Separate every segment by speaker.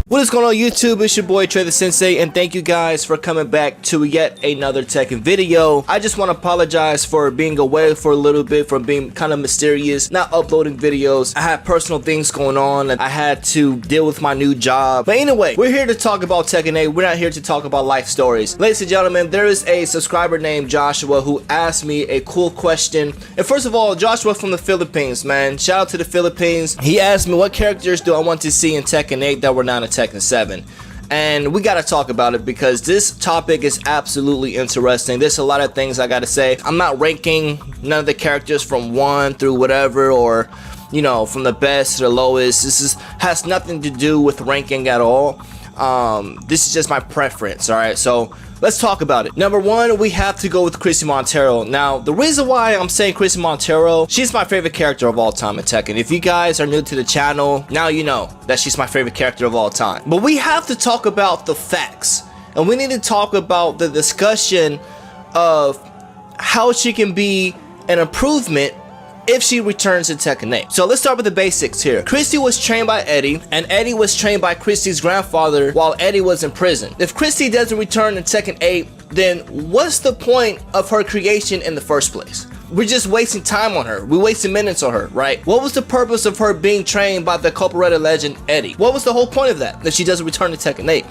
Speaker 1: What is going on YouTube? It's your boy Trey the Sensei, and thank you guys for coming back to yet another Tekken video. I just want to apologize for being away for a little bit, for being kind of mysterious, not uploading videos. I had personal things going on and I had to deal with my new job. But anyway, we're here to talk about Tekken 8. We're not here to talk about life stories. Ladies and gentlemen, there is a subscriber named Joshua who asked me a cool question. And first of all, Joshua from the Philippines, man. Shout out to the Philippines. He asked me what characters do I want to see in Tekken 8 that were not in Tekken 7. And we gotta talk about it because this topic is absolutely interesting. There's a lot of things I gotta say. I'm not ranking none of the characters from 1 through whatever, or you know, from the best to the lowest. This has nothing to do with ranking at all. This is just my preference. All right, so let's talk about it. Number 1, we have to go with Chrissy Montero. Now, the reason why I'm saying Chrissy Montero, she's my favorite character of all time in Tekken. If you guys are new to the channel, now you know that she's my favorite character of all time. But we have to talk about the facts, and we need to talk about the discussion of how she can be an improvement if she returns to Tekken 8. So let's start with the basics here. Chrissy was trained by Eddie, and Eddie was trained by Chrissy's grandfather while Eddie was in prison. If Chrissy doesn't return in Tekken 8, then what's the point of her creation in the first place? We're just wasting time on her. We're wasting minutes on her, right? What was the purpose of her being trained by the Capoeira legend Eddie? What was the whole point of that, if she doesn't return to Tekken 8?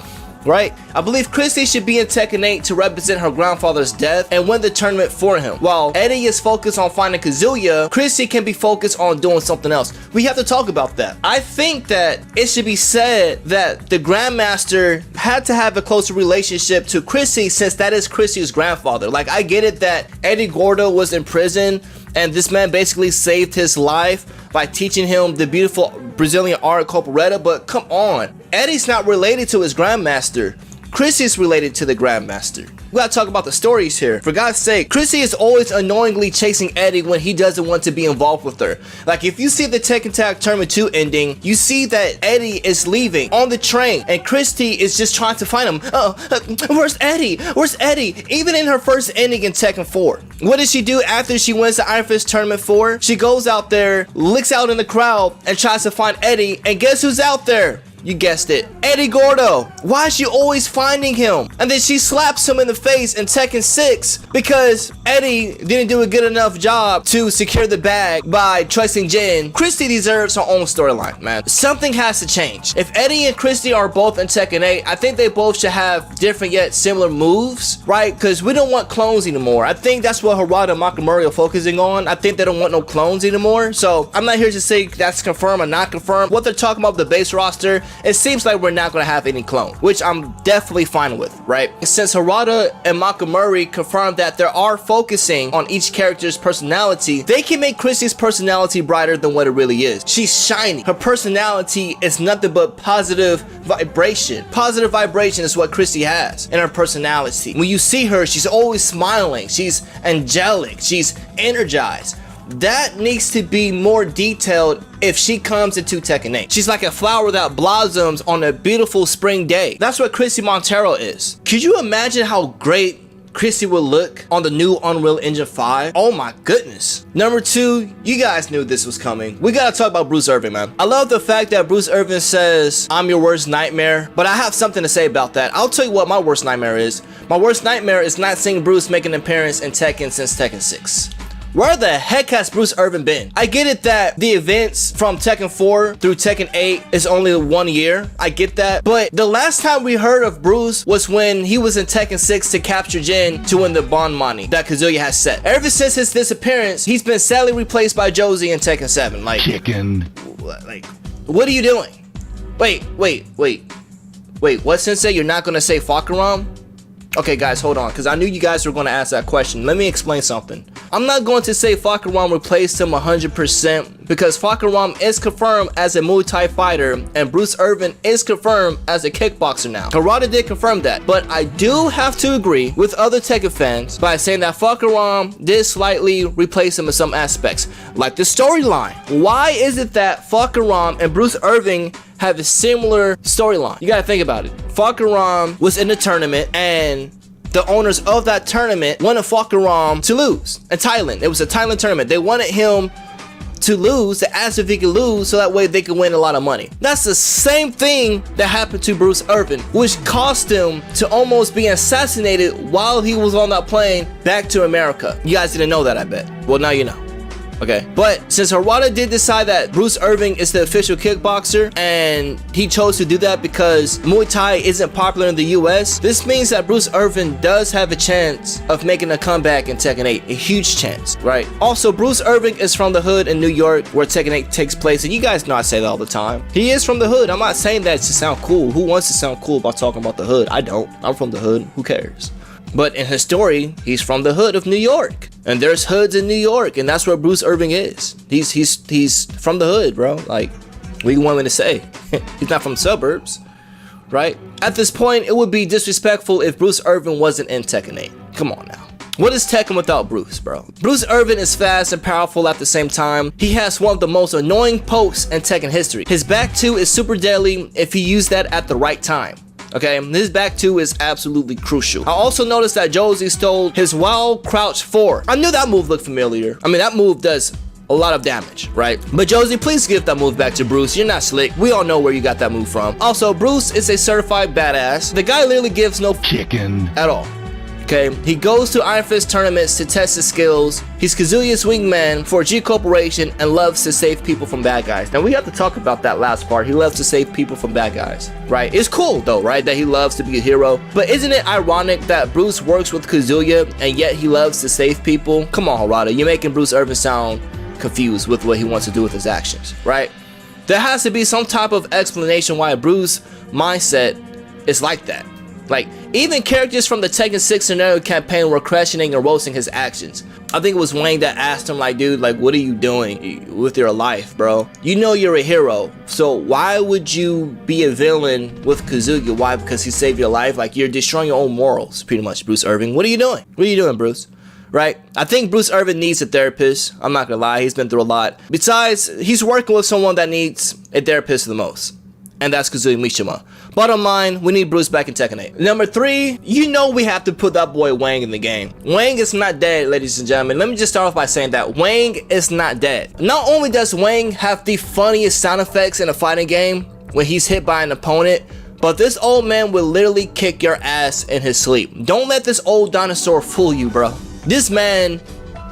Speaker 1: Right? I believe Chrissy should be in Tekken 8 to represent her grandfather's death and win the tournament for him. While Eddie is focused on finding Kazuya, Chrissy can be focused on doing something else. We have to talk about that. I think that it should be said that the Grandmaster had to have a closer relationship to Chrissy, since that is Chrissy's grandfather. Like, I get it that Eddie Gordo was in prison and this man basically saved his life by teaching him the beautiful Brazilian art Capoeira, but come on. Eddie's not related to his Grandmaster. Chrissy's related to the Grandmaster. We gotta talk about the stories here. For God's sake, Chrissy is always annoyingly chasing Eddie when he doesn't want to be involved with her. Like, if you see the Tekken Tag Tournament 2 ending, you see that Eddie is leaving on the train and Chrissy is just trying to find him. Where's Eddie? Where's Eddie? Even in her first ending in Tekken 4. What does she do after she wins the Iron Fist Tournament 4? She goes out there, looks out in the crowd, and tries to find Eddie, and guess who's out there? You guessed it, Eddie Gordo. Why is she always finding him? And then she slaps him in the face in Tekken 6 because Eddie didn't do a good enough job to secure the bag by trusting Jin. Chrissy deserves her own storyline, man. Something has to change. If Eddie and Chrissy are both in Tekken 8, I think they both should have different yet similar moves, right? Because we don't want clones anymore. I think that's what Harada and Makamuri are focusing on. I think they don't want no clones anymore. So I'm not here to say that's confirmed or not confirmed. What they're talking about, the base roster, it seems like we're not going to have any clone, which I'm definitely fine with, right? Since Harada and Makamuri confirmed that they are focusing on each character's personality, they can make Chrissy's personality brighter than what it really is. She's shiny. Her personality is nothing but positive vibration. Positive vibration is what Chrissy has in her personality. When you see her, she's always smiling. She's angelic. She's energized. That needs to be more detailed if she comes into Tekken 8. She's like a flower that blossoms on a beautiful spring day. That's what Chrissy Montero is. Could you imagine how great Chrissy would look on the new Unreal Engine 5? Oh my goodness. Number 2, you guys knew this was coming. We gotta talk about Bruce Irvin, man. I love the fact that Bruce Irvin says, "I'm your worst nightmare," but I have something to say about that. I'll tell you what my worst nightmare is. My worst nightmare is not seeing Bruce make an appearance in Tekken since Tekken 6. Where the heck has Bruce Irvin been? I get it that the events from Tekken 4 through Tekken 8 is only 1 year. I get that. But the last time we heard of Bruce was when he was in Tekken 6 to capture Jin to win the Bond money that Kazuya has set. Ever since his disappearance, he's been sadly replaced by Josie in Tekken 7. Like, what are you doing? Wait, what, Sensei? You're not gonna say Fakaram? Okay guys, hold on, because I knew you guys were going to ask that question. Let me explain something. I'm not going to say Fakaram replaced him 100% because Fakaram is confirmed as a Muay Thai fighter and Bruce Irvin is confirmed as a kickboxer now. Harada did confirm that, but I do have to agree with other Tekken fans by saying that Fakaram did slightly replace him in some aspects, like the storyline. Why is it that Fakaram and Bruce Irvin have a similar storyline? You gotta think about it. Fakaram was in the tournament and the owners of that tournament wanted Fakaram to lose in Thailand. It was a Thailand tournament. They wanted him to lose, to ask if he could lose, so that way they can win a lot of money. That's the same thing that happened to Bruce Irvin, which cost him to almost be assassinated while he was on that plane back to America. You guys didn't know that, I bet. Well, now you know. Okay, but since Harada did decide that Bruce Irvin is the official kickboxer, and he chose to do that because Muay Thai isn't popular in the US, this means that Bruce Irvin does have a chance of making a comeback in Tekken 8, a huge chance, right? Also, Bruce Irvin is from the hood in New York where Tekken 8 takes place, and you guys know I say that all the time. He is from the hood. I'm not saying that to sound cool. Who wants to sound cool by talking about the hood? I don't. I'm from the hood. Who cares? But in his story, he's from the hood of New York, and there's hoods in New York, and that's where Bruce Irvin is. He's from the hood, bro. Like, what do you want me to say? He's not from the suburbs, right? At this point, it would be disrespectful if Bruce Irvin wasn't in Tekken 8. Come on now. What is Tekken without Bruce, bro? Bruce Irvin is fast and powerful at the same time. He has one of the most annoying pokes in Tekken history. His back two is super deadly if he used that at the right time. Okay, his back two is absolutely crucial. I also noticed that Josie stole his wild crouch 4. I knew that move looked familiar. I mean, that move does a lot of damage, right? But Josie, please give that move back to Bruce. You're not slick. We all know where you got that move from. Also, Bruce is a certified badass. The guy literally gives no chicken at all. Okay, he goes to Iron Fist tournaments to test his skills. He's Kazuya's wingman for G Corporation and loves to save people from bad guys. Now we have to talk about that last part. He loves to save people from bad guys, right? It's cool though, right? That he loves to be a hero. But isn't it ironic that Bruce works with Kazuya and yet he loves to save people? Come on, Harada, you're making Bruce Irvin sound confused with what he wants to do with his actions, right? There has to be some type of explanation why Bruce's mindset is like that. Like, even characters from the Tekken 6 scenario campaign were questioning and roasting his actions. I think it was Wang that asked him, like, dude, like, what are you doing with your life, bro? You know you're a hero, so why would you be a villain with Kazuya? Why? Because he saved your life? Like, you're destroying your own morals, pretty much, Bruce Irvin. What are you doing? What are you doing, Bruce? Right? I think Bruce Irvin needs a therapist. I'm not gonna lie, he's been through a lot. Besides, he's working with someone that needs a therapist the most, and that's Kazuya Mishima. Bottom line, we need Bruce back in Tekken 8. Number 3, you know we have to put that boy Wang in the game. Wang is not dead, ladies and gentlemen. Let me just start off by saying that Wang is not dead. Not only does Wang have the funniest sound effects in a fighting game when he's hit by an opponent, but this old man will literally kick your ass in his sleep. Don't let this old dinosaur fool you, bro. This man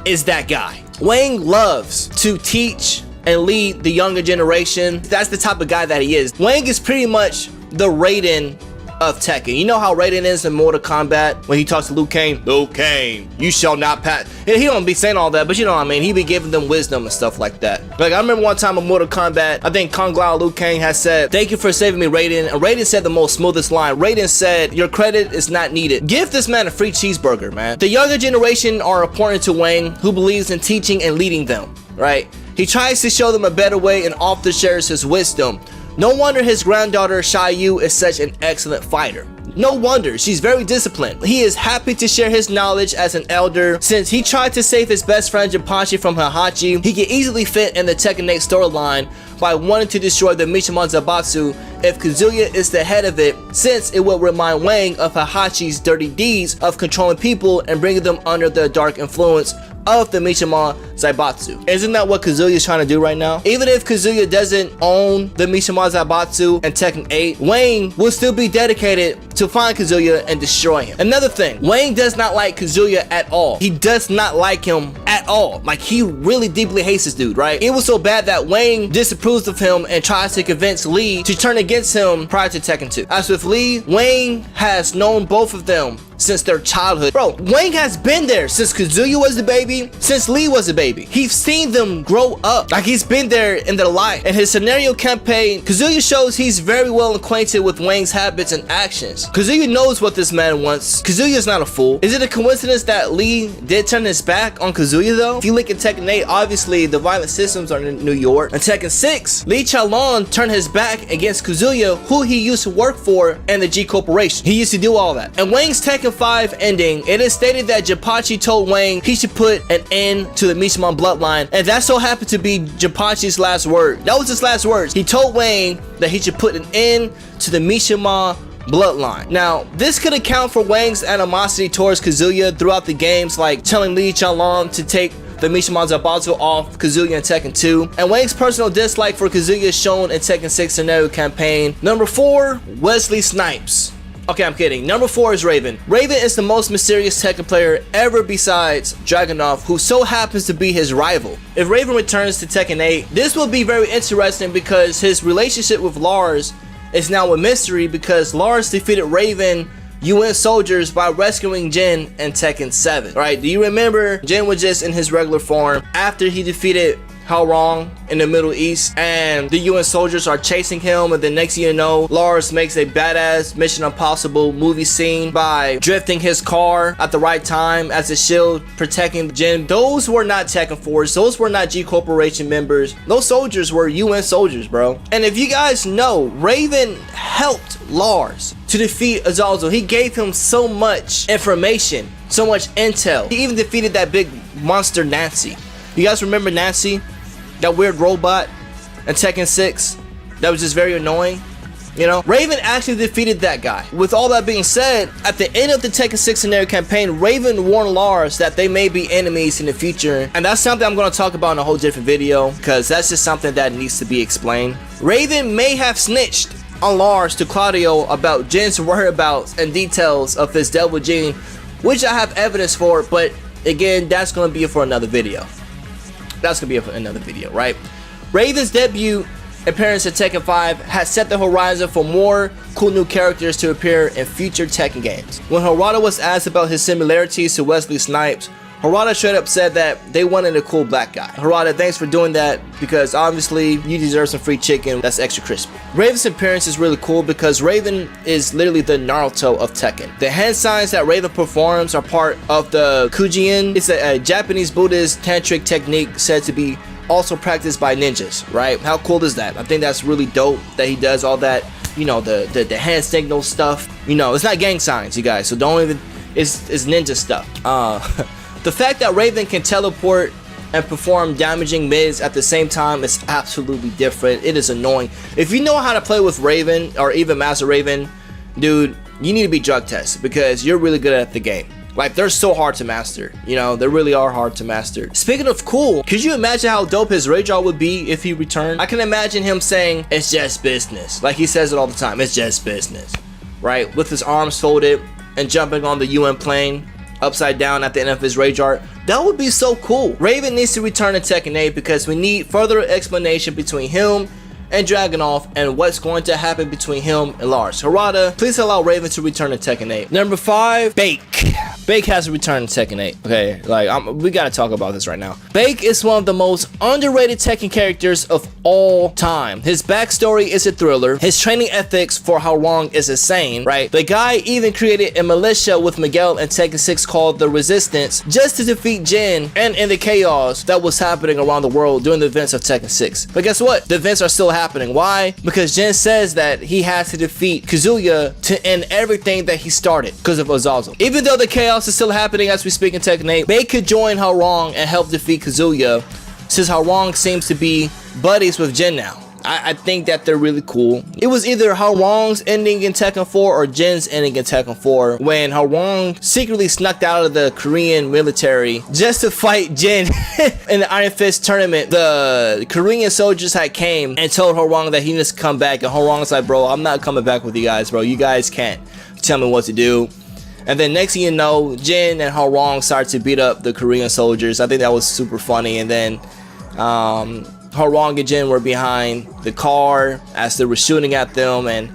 Speaker 1: is that guy. Wang loves to teach and lead the younger generation. That's the type of guy that he is. Wang is pretty much the Raiden of Tekken. You know how Raiden is in Mortal Kombat when he talks to Liu Kang? Liu Kang, you shall not pass. He don't be saying all that, but you know what I mean. He be giving them wisdom and stuff like that. Like, I remember one time in Mortal Kombat, I think Kung Lao Liu Kang has said, "Thank you for saving me, Raiden." And Raiden said the most smoothest line. Raiden said, "Your credit is not needed." Give this man a free cheeseburger, man. The younger generation are important to Wang, who believes in teaching and leading them, right? He tries to show them a better way and often shares his wisdom. No wonder his granddaughter Xiaoyu is such an excellent fighter. No wonder, she's very disciplined. He is happy to share his knowledge as an elder. Since he tried to save his best friend Jinpachi from Heihachi, he can easily fit in the Tekken 8 storyline by wanting to destroy the Mishima Zaibatsu if Kazuya is the head of it, since it will remind Wang of Heihachi's dirty deeds of controlling people and bringing them under the dark influence of the Mishima Zaibatsu. Isn't that what Kazuya is trying to do right now? Even if Kazuya doesn't own the Mishima Zaibatsu in Tekken 8, Wang will still be dedicated to find Kazuya and destroy him. Another thing, Wang does not like Kazuya at all. He does not like him at all. Like, he really deeply hates this dude, right? It was so bad that Wang disapproves of him and tries to convince Lee to turn against him prior to Tekken 2. As with Lee, Wang has known both of them since their childhood. Bro, Wang has been there since Kazuya was the baby, since Lee was a baby. He's seen them grow up. Like, he's been there in their life. In his scenario campaign, Kazuya shows he's very well acquainted with Wang's habits and actions. Kazuya knows what this man wants. Kazuya is not a fool. Is it a coincidence that Lee did turn his back on Kazuya though? If you look at Tekken 8, obviously the violent systems are in New York. In Tekken 6, Lee Chaolon turned his back against Kazuya, who he used to work for in the G Corporation. He used to do all that. In Wang's Tekken 5 ending, it is stated that Jinpachi told Wang he should put an end to the Mishima bloodline, and that so happened to be Jinpachi's last word. That was his last words. He told Wang that he should put an end to the Mishima bloodline. Now, this could account for Wang's animosity towards Kazuya throughout the games, like telling Lee Chaolon to take the Mishima Zabuto off Kazuya in Tekken 2, and Wang's personal dislike for Kazuya is shown in Tekken 6 scenario campaign. Number 4, Wesley Snipes. Okay, I'm kidding. Number 4 is Raven. Raven is the most mysterious Tekken player ever besides Dragunov, who so happens to be his rival. If Raven returns to Tekken 8, this will be very interesting because his relationship with Lars is now a mystery because Lars defeated Raven UN soldiers by rescuing Jin in Tekken 7. Right? Do you remember Jin was just in his regular form after he defeated Wang in the Middle East, and the UN soldiers are chasing him, and the next thing you know, Lars makes a badass Mission Impossible movie scene by drifting his car at the right time as a shield protecting Jin. Those were not Tekken 4s, those were not G Corporation members, those soldiers were UN soldiers, bro. And if you guys know, Raven helped Lars to defeat Azazel. He gave him so much information, so much intel. He even defeated that big monster Nancy. You guys remember Nancy? That weird robot in Tekken 6 that was just very annoying, you know? Raven actually defeated that guy. With all that being said, at the end of the Tekken 6 scenario campaign, Raven warned Lars that they may be enemies in the future, and that's something I'm going to talk about in a whole different video because that's just something that needs to be explained. Raven may have snitched on Lars to Claudio about Jin's whereabouts and details of his devil gene, which I have evidence for, but again, that's going to be for another video. That's gonna be another video, right? Raven's debut appearance at Tekken 5 has set the horizon for more cool new characters to appear in future Tekken games. When Harada was asked about his similarities to Wesley Snipes, Harada straight up said that they wanted a cool black guy. Harada, thanks for doing that because obviously you deserve some free chicken that's extra crispy. Raven's appearance is really cool because Raven is literally the Naruto of Tekken. The hand signs that Raven performs are part of the Kujin. It's a Japanese Buddhist tantric technique said to be also practiced by ninjas, right? How cool is that? I think that's really dope that he does all that, you know, the hand signal stuff. You know, it's not gang signs, you guys, so don't even, it's ninja stuff. The fact that Raven can teleport and perform damaging mids at the same time is absolutely different. It is annoying. If you know how to play with Raven or even Master Raven, dude, you need to be drug tested because you're really good at the game. Like, they're so hard to master. You know, they really are hard to master. Speaking of cool, could you imagine how dope his rage art would be if he returned? I can imagine him saying, "It's just business." Like he says it all the time. It's just business. Right? With his arms folded and jumping on the UN plane upside down at the end of his rage art. That would be so cool. Raven needs to return to Tekken 8 because we need further explanation between him and Dragunov and what's going to happen between him and Lars. Harada, please allow Raven to return to Tekken 8. Number 5, Bake. Bake has to return to Tekken 8. Okay, like we gotta talk about this right now. Bake is one of the most underrated Tekken characters of all time. His backstory is a thriller. His training ethics for Wang is insane, right? The guy even created a militia with Miguel in Tekken 6 called the Resistance just to defeat Jin and in the chaos that was happening around the world during the events of Tekken 6. But guess what? The events are still happening. Why? Because Jin says that he has to defeat Kazuya to end everything that he started because of Azazel. Even though the chaos is still happening as we speak in Tekken 8, Bake could join Wang and help defeat Kazuya since Wang seems to be buddies with Jin now. I think that they're really cool. It was either Wang's ending in Tekken 4 or Jin's ending in Tekken 4 when Wang secretly snuck out of the Korean military just to fight Jin in the Iron Fist tournament. The Korean soldiers had came and told Wang that he needs to come back, and Wang's like, "Bro, I'm not coming back with you guys, bro. You guys can't tell me what to do." And then next thing you know, Jin and Wang started to beat up the Korean soldiers. I think that was super funny. And then Wang and Jin were behind the car as they were shooting at them, and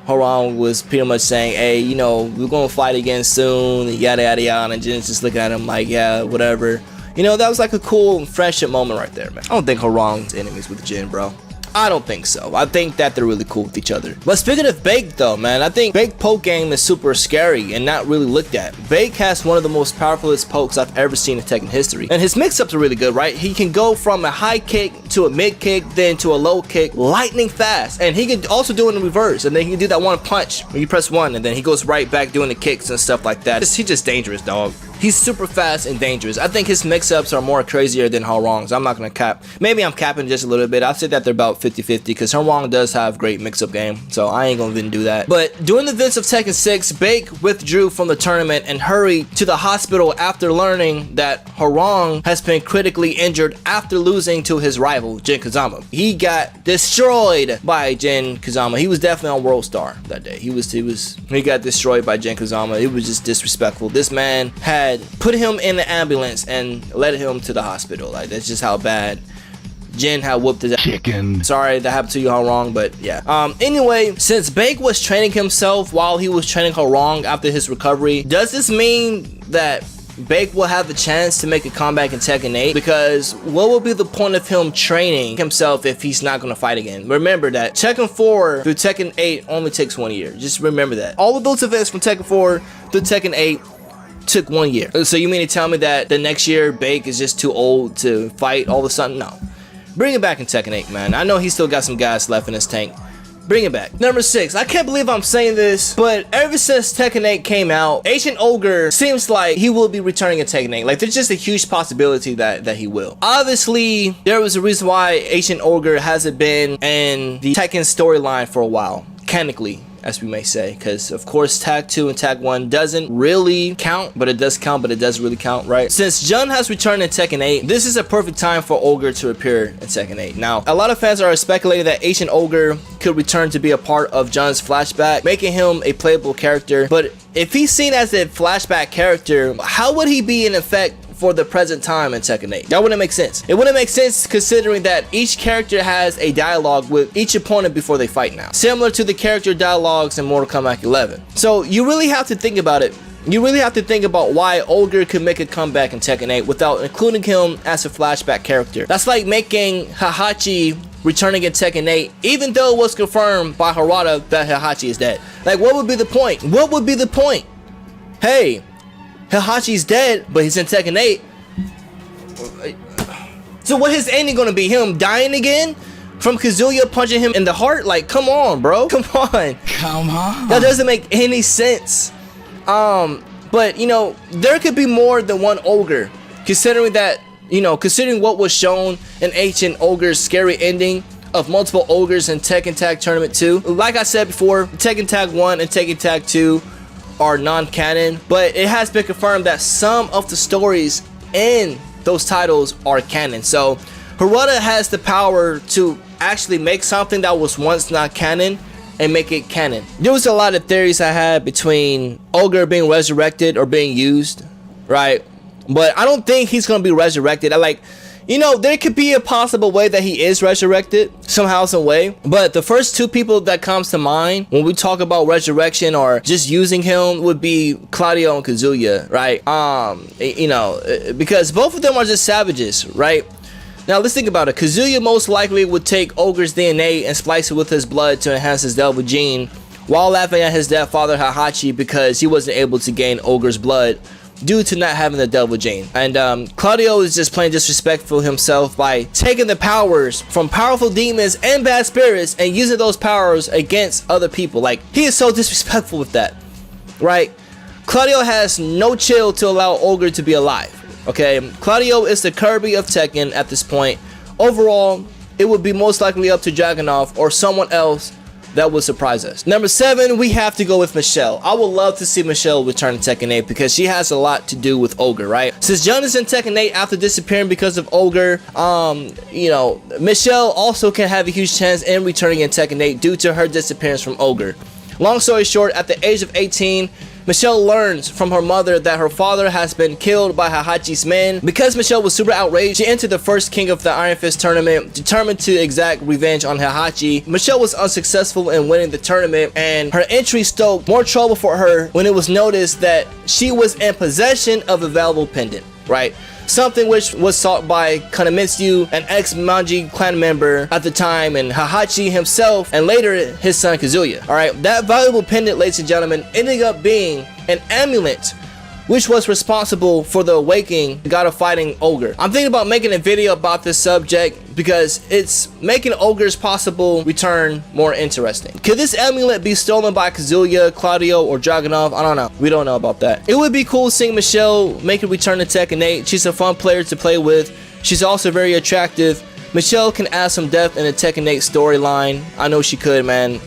Speaker 1: Wang was pretty much saying, "Hey, you know, we're gonna fight again soon, yada yada yada," and Jin's just looking at him like, "Yeah, whatever." You know, that was like a cool friendship moment right there, man. I don't think Wang's enemies with Jin, bro. I don't think so. I think that they're really cool with each other. But speaking of Bake though, man, I think Bake poke game is super scary and not really looked at. Bake has one of the most powerfulest pokes I've ever seen in Tekken history. And his mix-ups are really good, right? He can go from a high kick to a mid kick, then to a low kick, lightning fast. And he can also do it in reverse. And then he can do that one punch where you press 1 and then he goes right back doing the kicks and stuff like that. He's just dangerous, dog. He's super fast and dangerous. I think his mix-ups are more crazier than Hwoarang's. I'm not gonna cap. Maybe I'm capping just a little bit. I'll say that they're about 50-50 because Hwoarang does have great mix-up game, so I ain't gonna even do that. But during the events of Tekken 6, Baek withdrew from the tournament and hurried to the hospital after learning that Hwoarang has been critically injured after losing to his rival, Jin Kazama. He got destroyed by Jin Kazama. He was definitely on World Star that day. He got destroyed by Jin Kazama. It was just disrespectful. This man had put him in the ambulance and led him to the hospital. Like, that's just how bad Jin had whooped his ass.
Speaker 2: Chicken.
Speaker 1: Sorry that happened to you, Hwoarang, but yeah. Anyway, since Baek was training himself while he was training Hwoarang after his recovery, does this mean that Baek will have the chance to make a comeback in Tekken 8? Because what will be the point of him training himself if he's not going to fight again? Remember that Tekken 4 through Tekken 8 only takes 1 year. Just remember that. All of those events from Tekken 4 through Tekken 8 took 1 year. So you mean to tell me that the next year Baek is just too old to fight all of a sudden? No. Bring it back in Tekken 8, man. I know he still got some gas left in his tank. Bring it back. Number 6. I can't believe I'm saying this, but ever since Tekken 8 came out, Ancient Ogre seems like he will be returning in Tekken 8. Like, there's just a huge possibility that he will. Obviously, there was a reason why Ancient Ogre hasn't been in the Tekken storyline for a while, canonically, as we may say, because of course Tag 2 and Tag 1 doesn't really count, but it does count, but it doesn't really count, right? Since Jun has returned in Tekken 8, this is a perfect time for Ogre to appear in Tekken 8. Now, a lot of fans are speculating that Ancient Ogre could return to be a part of Jun's flashback, making him a playable character. But if he's seen as a flashback character, how would he be in effect for the present time in Tekken 8? That wouldn't make sense. It wouldn't make sense considering that each character has a dialogue with each opponent before they fight now, similar to the character dialogues in Mortal Kombat 11. So you really have to think about it. You really have to think about why Ogre could make a comeback in Tekken 8 without including him as a flashback character. That's like making Heihachi returning in Tekken 8, even though it was confirmed by Harada that Heihachi is dead. Like, what would be the point? What would be the point? Hey, Heihachi's dead, but he's in Tekken 8. So what his ending gonna be? Him dying again? From Kazuya punching him in the heart? Like, come on, bro. Come on.
Speaker 2: Come on.
Speaker 1: That doesn't make any sense. But, you know, there could be more than one Ogre. Considering that, you know, considering what was shown in Ancient Ogre's scary ending of multiple Ogres in Tekken Tag Tournament 2. Like I said before, Tekken Tag 1 and Tekken Tag 2 are non-canon, but it has been confirmed that some of the stories in those titles are canon. So Harada has the power to actually make something that was once not canon and make it canon. There was a lot of theories I had between Ogre being resurrected or being used, right? But I don't think he's gonna be resurrected. You know, there could be a possible way that he is resurrected somehow, some way. But the first two people that comes to mind when we talk about resurrection or just using him would be Claudio and Kazuya, right? You know, because both of them are just savages, right? Now let's think about it. Kazuya most likely would take Ogre's DNA and splice it with his blood to enhance his devil gene, while laughing at his dead father Heihachi because he wasn't able to gain Ogre's blood due to not having the devil gene. And Claudio is just plain disrespectful himself by taking the powers from powerful demons and bad spirits and using those powers against other people. Like, he is so disrespectful with that, right? Claudio has no chill to allow Ogre to be alive. Okay, Claudio is the Kirby of Tekken at this point. Overall, it would be most likely up to Dragunov or someone else that would surprise us. Number 7, we have to go with Michelle. I would love to see Michelle return to Tekken 8 because she has a lot to do with Ogre, right? Since Jun is in Tekken 8 after disappearing because of Ogre, you know, Michelle also can have a huge chance in returning in Tekken 8 due to her disappearance from Ogre. Long story short, at the age of 18, Michelle learns from her mother that her father has been killed by Heihachi's men. Because Michelle was super outraged, she entered the first King of the Iron Fist tournament, determined to exact revenge on Heihachi. Michelle was unsuccessful in winning the tournament, and her entry stoked more trouble for her when it was noticed that she was in possession of a valuable pendant, right? Something which was sought by Kanemitsu, an ex-Manji clan member at the time, and Heihachi himself, and later his son Kazuya. Alright, that valuable pendant, ladies and gentlemen, ended up being an amulet which was responsible for the awakening the god of fighting Ogre. I'm thinking about making a video about this subject, because it's making Ogre's possible return more interesting. Could this amulet be stolen by Kazuya, Claudio, or Dragunov? I don't know. We don't know about that. It would be cool seeing Michelle make a return to Tekken 8. She's a fun player to play with. She's also very attractive. Michelle can add some depth in the Tekken 8 storyline. I know she could, man.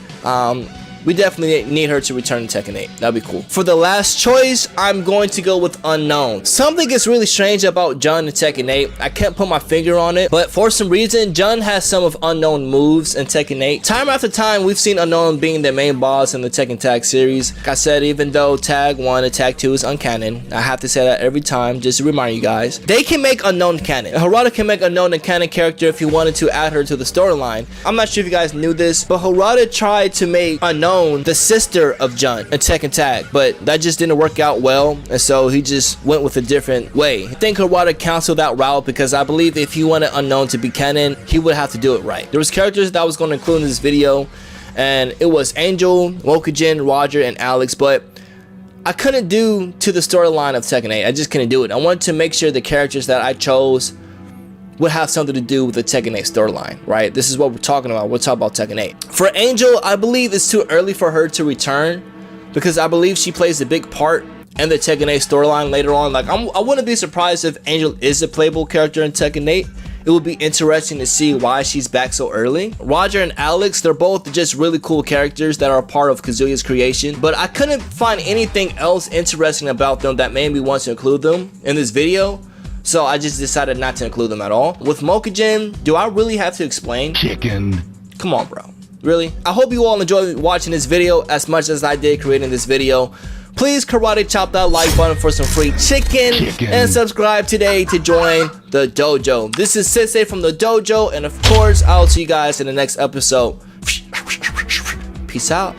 Speaker 1: We definitely need her to return to Tekken 8. That'd be cool. For the last choice, I'm going to go with unknown. Something is really strange about Jun in Tekken 8. I can't put my finger on it, but for some reason, Jun has some of unknown moves in Tekken 8. Time after time, we've seen unknown being the main boss in the Tekken Tag series. Like I said, even though Tag 1 and Tag 2 is uncanon, I have to say that every time just to remind you guys. They can make unknown canon. Harada can make unknown a canon character if he wanted to add her to the storyline. I'm not sure if you guys knew this, but Harada tried to make unknown the sister of Jun in Tekken Tag, but that just didn't work out well, and so he just went with a different way. I think Harada canceled that route because I believe if he wanted unknown to be canon, he would have to do it right. There was characters that I was going to include in this video, and it was Angel, Mokujin, Roger, and Alex, but I couldn't do to the storyline of Tekken 8. I just couldn't do it. I wanted to make sure the characters that I chose would have something to do with the Tekken 8 storyline, right? This is what we're talking about. We're talking about Tekken 8. For Angel, I believe it's too early for her to return because I believe she plays a big part in the Tekken 8 storyline later on. Like, I wouldn't be surprised if Angel is a playable character in Tekken 8. It would be interesting to see why she's back so early. Roger and Alex, they're both just really cool characters that are part of Kazuya's creation, but I couldn't find anything else interesting about them that made me want to include them in this video. So I just decided not to include them at all. With Mokujin, do I really have to explain?
Speaker 2: Chicken.
Speaker 1: Come on, bro. Really? I hope you all enjoyed watching this video as much as I did creating this video. Please karate chop that like button for some free chicken. And subscribe today to join the dojo. This is Sensei from the dojo, and of course, I'll see you guys in the next episode. Peace out.